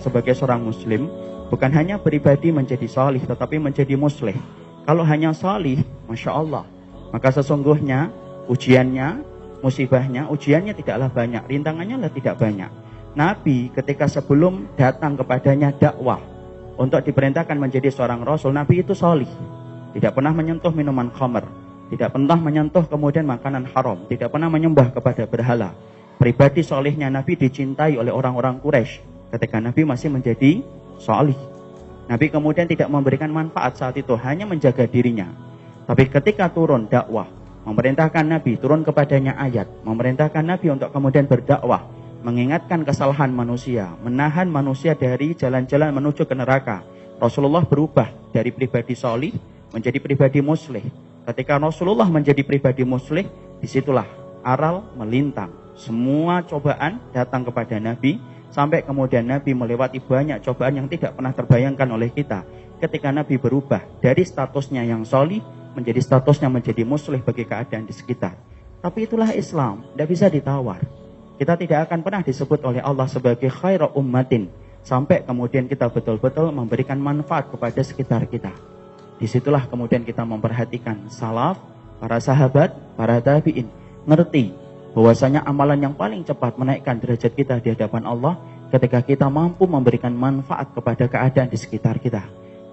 sebagai seorang muslim bukan hanya pribadi menjadi salih, tetapi menjadi muslih. Kalau hanya salih, Masya Allah, maka sesungguhnya ujiannya, musibahnya, ujiannya tidaklah banyak, rintangannya tidak banyak. Nabi ketika sebelum datang kepadanya dakwah untuk diperintahkan menjadi seorang rasul, Nabi itu salih, tidak pernah menyentuh minuman khamr, tidak pernah menyentuh kemudian makanan haram, tidak pernah menyembah kepada berhala. Pribadi solihnya Nabi dicintai oleh orang-orang Quraisy ketika Nabi masih menjadi salih. Nabi kemudian tidak memberikan manfaat saat itu, hanya menjaga dirinya. Tapi ketika turun dakwah, memerintahkan Nabi, turun kepadanya ayat, memerintahkan Nabi untuk kemudian berdakwah, mengingatkan kesalahan manusia, menahan manusia dari jalan-jalan menuju ke neraka. Rasulullah berubah dari pribadi salih menjadi pribadi muslih. Ketika Rasulullah menjadi pribadi muslih, disitulah aral melintang. Semua cobaan datang kepada Nabi, sampai kemudian Nabi melewati banyak cobaan yang tidak pernah terbayangkan oleh kita. Ketika Nabi berubah dari statusnya yang salih menjadi statusnya menjadi muslih bagi keadaan di sekitar. Tapi itulah Islam, tidak bisa ditawar. Kita tidak akan pernah disebut oleh Allah sebagai khairu ummatin sampai kemudian kita betul-betul memberikan manfaat kepada sekitar kita. Disitulah kemudian kita memperhatikan salaf, para sahabat, para tabi'in, ngerti bahwasanya amalan yang paling cepat menaikkan derajat kita di hadapan Allah ketika kita mampu memberikan manfaat kepada keadaan di sekitar kita.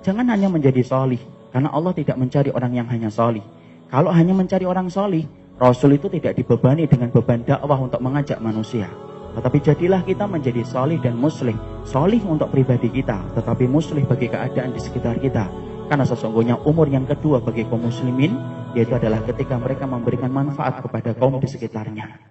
Jangan hanya menjadi salih, karena Allah tidak mencari orang yang hanya salih. Kalau hanya mencari orang salih, Rasul itu tidak dibebani dengan beban dakwah untuk mengajak manusia. Tetapi jadilah kita menjadi salih dan muslih. Salih untuk pribadi kita, tetapi muslih bagi keadaan di sekitar kita. Karena sesungguhnya umur yang kedua bagi kaum muslimin, yaitu adalah ketika mereka memberikan manfaat kepada kaum di sekitarnya.